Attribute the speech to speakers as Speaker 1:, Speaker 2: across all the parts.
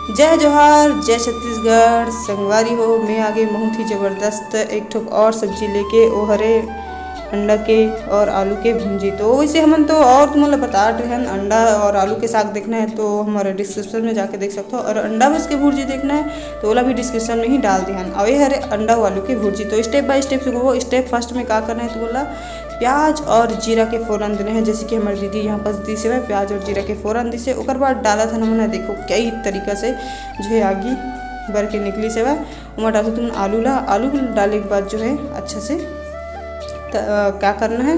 Speaker 1: जय जोहार, जय छत्तीसगढ़। संगवारी हो, मैं आगे बहुत ही ज़बरदस्त एक ठोक और सब्जी लेके ओ हरे अंडा के और आलू के भुंजी। तो वैसे हमन तो और तुमन ला बता रहे हैं, अंडा और आलू के साग देखना है तो हमारे डिस्क्रिप्शन में जाके देख सकते हो, और अंडा बस के भुर्जी देखना है तो ओला भी डिस्क्रिप्शन में ही डाल दिहन। और ये हरे अंडा और आलू के भुर्जी तो स्टेप बाय स्टेप से वो स्टेप फर्स्ट में क्या करना है तो बोला प्याज और जीरा के फ़ौरन देने हैं। जैसे कि हमारी दीदी यहाँ पर दी से प्याज और जीरा के फ़ौरन दी से ओकर बाद डाला था हमने, देखो कई तरीका से जो है आगे भर के निकली से वह डालते तुम आलू डालने के बाद जो है अच्छा से क्या करना है,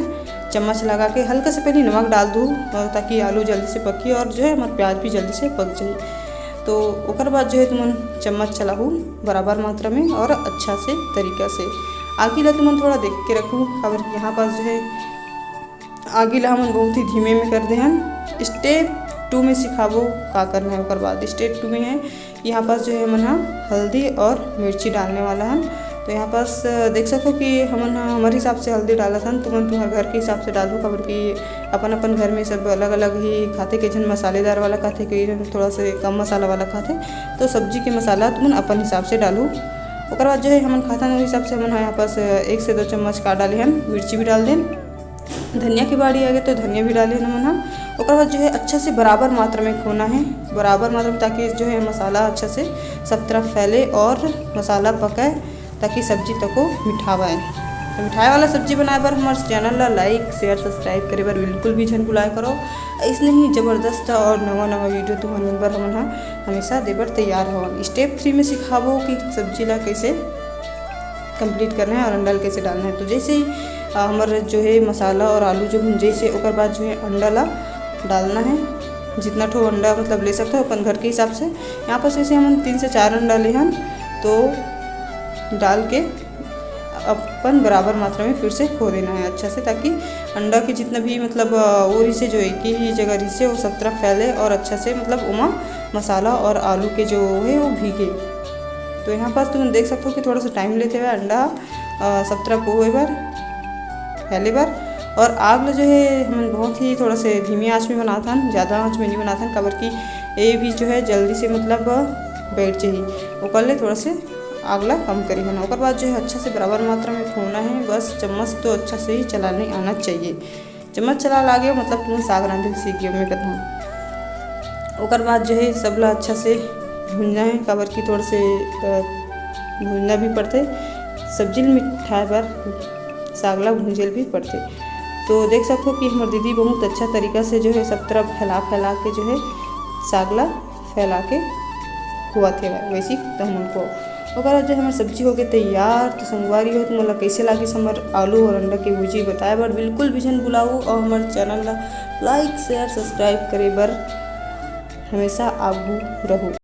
Speaker 1: चम्मच लगा के हल्का से पहले नमक डाल दूँ ताकि आलू जल्दी से पकी और जो है हमारा प्याज भी जल्दी से पक जाए। तो ओकर बाद जो है तुम चम्मच चलाहू बराबर मात्रा में और अच्छा से तरीका से आगे ला तुम थोड़ा देख के रखूँ। खबर यहाँ पास जो है आगे ला हम बहुत ही धीमे में कर दे हैं। स्टेप 2 में सिखाबो का करना है। ओकर बाद स्टेप 2 में है यहाँ पास जो है मन हल्दी और मिर्ची डालने वाला है। तो यहाँ पास देख सको कि हमन हमारे हिसाब से हल्दी डाला था, तुमन तुम्हारे घर के हिसाब से डालू। खबर कि अपन अपन घर में सब अलग अलग ही खाते, के जन मसालेदार वाला खाते, के थोड़ा से कम मसाला वाला खाते। तो सब्जी के मसाला तुमन अपन हिसाब से डालू। ओकर बाद जो है हमन खाता उस हिसाब से हमन यहाँ पास 1 से 2 चम्मच का डाले हैं। मिर्ची भी डाल दें, धनिया की बाड़ी आ गई तो धनिया भी डाले हमन। ओकर बाद जो है अच्छा से बराबर मात्रा में खोना है, बराबर मात्रा में, ताकि जो है मसाला अच्छा से सब तरफ फैले और मसाला पकाए ताकि सब्जी तक को मिठावाए। तो मिठाई वाला सब्जी बनाए बर हमारे चैनल ला लाइक शेयर सब्सक्राइब करे बर बिल्कुल भी झन भुलाए करो। ऐसे ही ज़बरदस्त और नवा वीडियो तुम्हारे बर हमन हमेशा देबर तैयार हो। स्टेप 3 में सिखाबो कि सब्जी ला कैसे कंप्लीट करना है और अंडा कैसे डालना है। तो जैसे ही हमारे जो है मसाला और आलू जो भुंजे से ओकर बाद जो है अंडा ला डालना है। जितना ठो अंडा मतलब ले सकते हो अपन घर के हिसाब से। यहाँ पर जैसे हम 3 से 4 अंडा ले हैं तो डाल के अपन बराबर मात्रा में फिर से खो देना है अच्छा से, ताकि अंडा के जितना भी मतलब और इसे जो एक ही जगह रिसे वो सब तरफ फैले और अच्छा से मतलब उमा मसाला और आलू के जो है वो भीगे। तो यहाँ पास तुम देख सकते हो कि थोड़ा सा टाइम लेते हुए अंडा सब तरफ हुए बार फैले बार। और आग जो है हम बहुत ही थोड़ा से धीमी आँच में बनाता है, ज़्यादा आँच में नहीं बनाता है। खबर की ये भी जो है जल्दी से मतलब बैठ जाए, वो कर ले थोड़ा से आगला कम करी है ना। ओकर बाद जो है अच्छा से बराबर मात्रा में खोना है। बस चम्मच तो अच्छा से ही चलाने आना चाहिए। चम्मच चला लागे मतलब तुम साग रांधे सीख गए मैं कहता हूँ। ओकर बाद जो है सबला अच्छा से भूनना है। खबर की थोड़ा से भूनना भी पड़ते, सब्जी मिठाई पर सागला भूंजल भी पड़ते। तो देख सकते हो कि हमारी दीदी बहुत अच्छा तरीका से जो है सब तरफ फैला के जो है सागला फैला के हुआ थे वैसी तो हम उनको। अगर जो हमारी सब्जी हो गई तैयार। तो संगवारी हो तो मतलब कैसे लागे हमारे आलू और अंडा की भुर्जी बताए बर बिल्कुल भी जन भुलाओ। और हमारे चैनल ला लाइक शेयर सब्सक्राइब करे बर हमेशा आगू रहो।